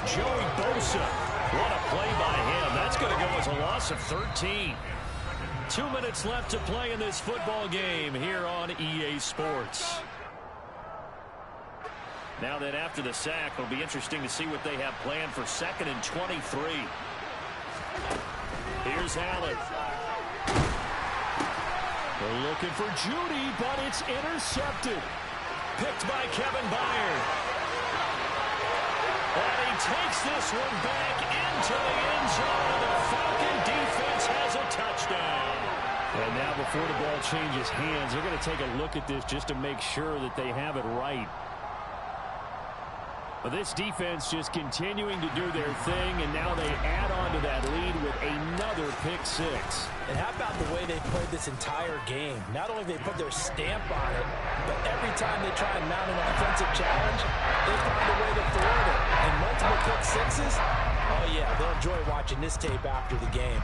Joey Bosa, what a play by him. That's going to go as a loss of 13. 2 minutes left to play in this football game here on EA Sports. Now that after the sack, it'll be interesting to see what they have planned for 2nd and 23. Here's Allen. They're looking for Judy, but it's intercepted. Picked by Kevin Byard. And he takes this one back into the end zone. The Falcon defense has a touchdown. And now before the ball changes hands, they're going to take a look at this just to make sure that they have it right. But this defense just continuing to do their thing, and now they add on to that lead with another pick 6. And how about the way they played this entire game? Not only they put their stamp on it, but every time they try and mount an offensive challenge, they find a way to thwart it. And multiple pick 6s, oh yeah, they'll enjoy watching this tape after the game.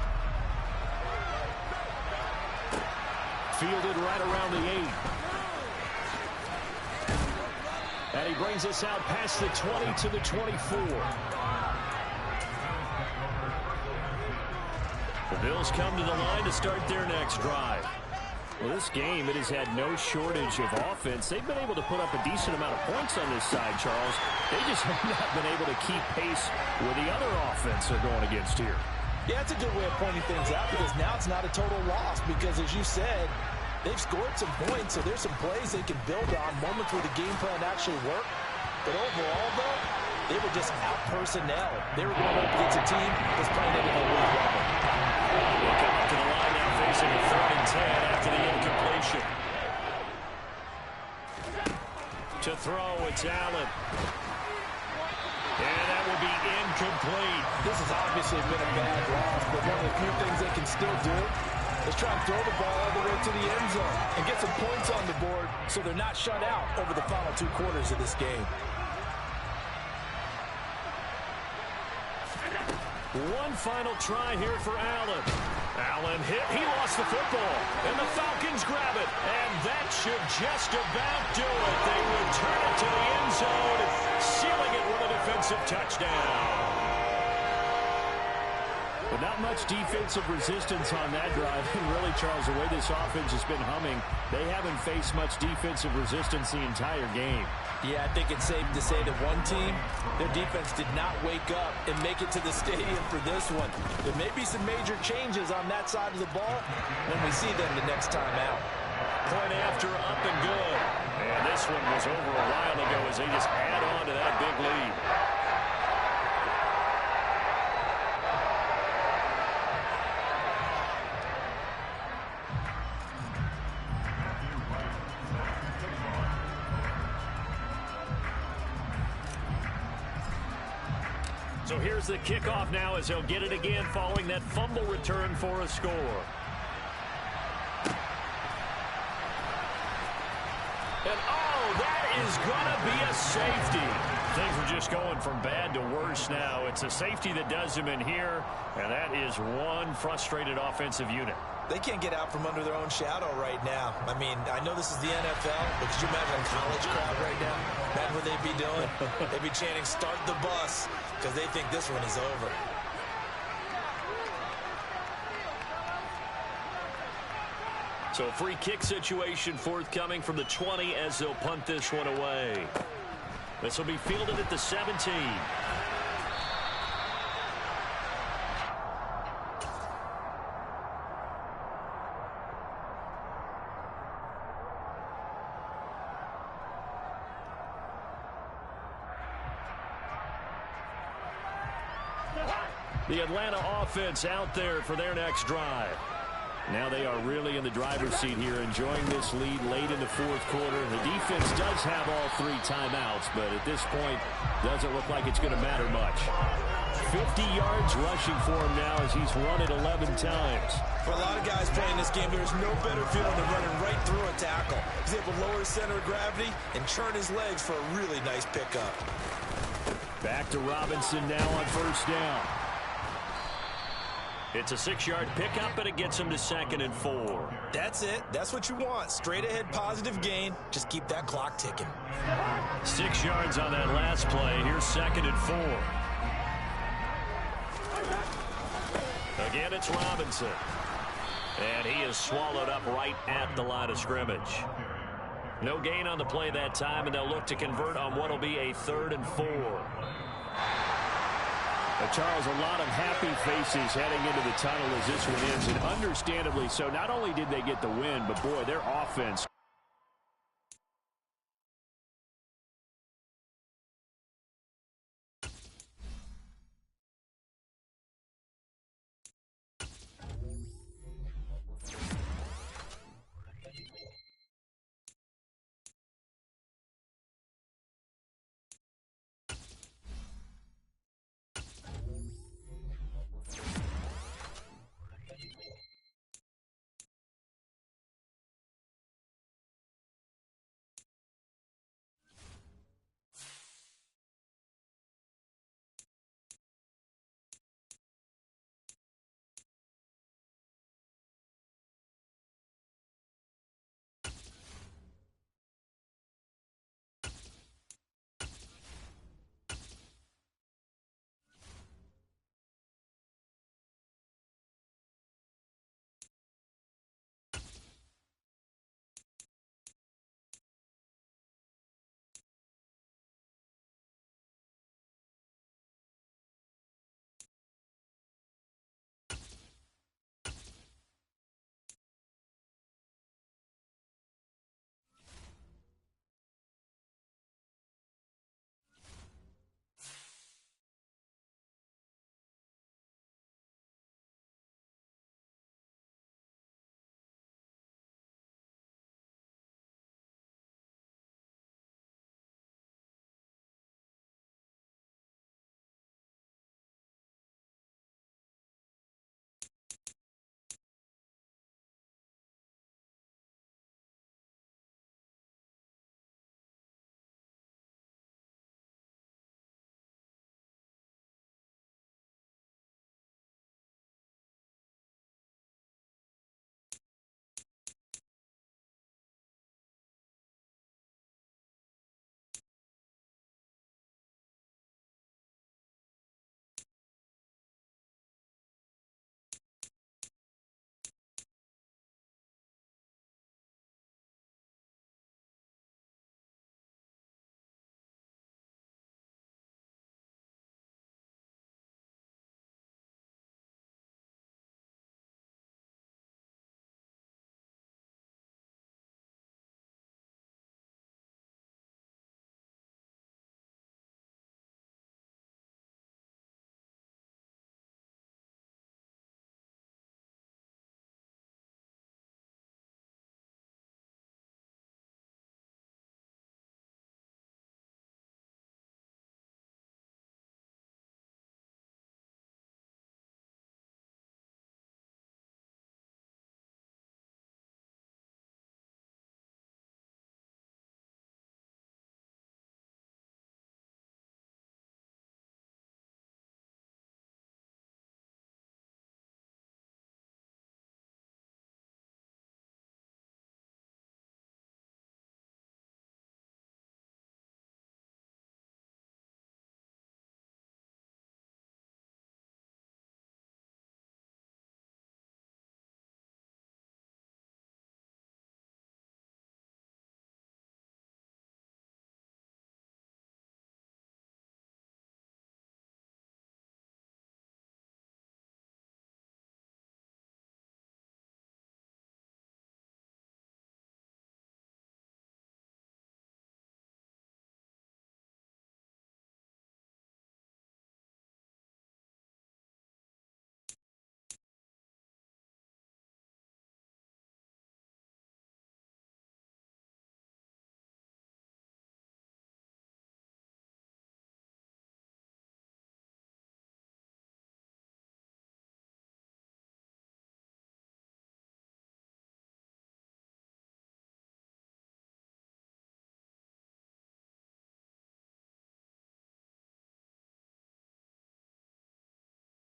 Fielded right around the 8. And he brings us out past the 20 to the 24. The Bills come to the line to start their next drive. Well, this game, it has had no shortage of offense. They've been able to put up a decent amount of points on this side, Charles. They just have not been able to keep pace with the other offense they're going against here. Yeah, it's a good way of pointing things out because now it's not a total loss because, as you said, they've scored some points, so there's some plays they can build on, moments where the game plan actually worked. But overall, though, they were just out-personnel. They were going up against a team that's playing at an elite level. We'll come up to the line now facing a 3rd and 10 after the incompletion. To throw, it's Allen. And that will be incomplete. This has obviously been a bad loss, but one of the few things they can still do is try and throw the ball all the way to the end zone and get some points on the board so they're not shut out over the final 2 quarters of this game. One final try here for Allen. Allen hit. He lost the football. And the Falcons grab it. And that should just about do it. They return it to the end zone, sealing it with a defensive touchdown. But not much defensive resistance on that drive. And really, Charles, the way this offense has been humming, they haven't faced much defensive resistance the entire game. Yeah, I think it's safe to say that one team, their defense did not wake up and make it to the stadium for this one. There may be some major changes on that side of the ball when we see them the next time out. Point after, up and good. And this one was over a while ago as they just add on to that big lead. So here's the kickoff now as they'll get it again following that fumble return for a score. And oh, that is going to be a safety. Things are just going from bad to worse now. It's a safety that does them in here, and that is one frustrated offensive unit. They can't get out from under their own shadow right now. I mean, I know this is the NFL, but could you imagine a college crowd right now? That's what they'd be doing. They'd be chanting, "Start the bus," because they think this one is over. So free kick situation forthcoming from the 20 as they'll punt this one away. This will be fielded at the 17. The Atlanta offense out there for their next drive. Now they are really in the driver's seat here, enjoying this lead late in the 4th quarter. The defense does have all 3 timeouts, but at this point, doesn't look like it's going to matter much. 50 yards rushing for him now as he's run it 11 times. For a lot of guys playing this game, there's no better feeling than running right through a tackle. He's able to lower his center of gravity and churn his legs for a really nice pickup. Back to Robinson now on 1st down. It's a 6-yard pickup, and it gets him to 2nd and 4. That's it. That's what you want. Straight ahead positive gain. Just keep that clock ticking. 6 yards on that last play. Here's 2nd and 4. Again, it's Robinson. And he is swallowed up right at the line of scrimmage. No gain on the play that time, and they'll look to convert on what will be a 3rd and 4. Charles, a lot of happy faces heading into the tunnel as this one ends, and understandably so. Not only did they get the win, but boy, their offense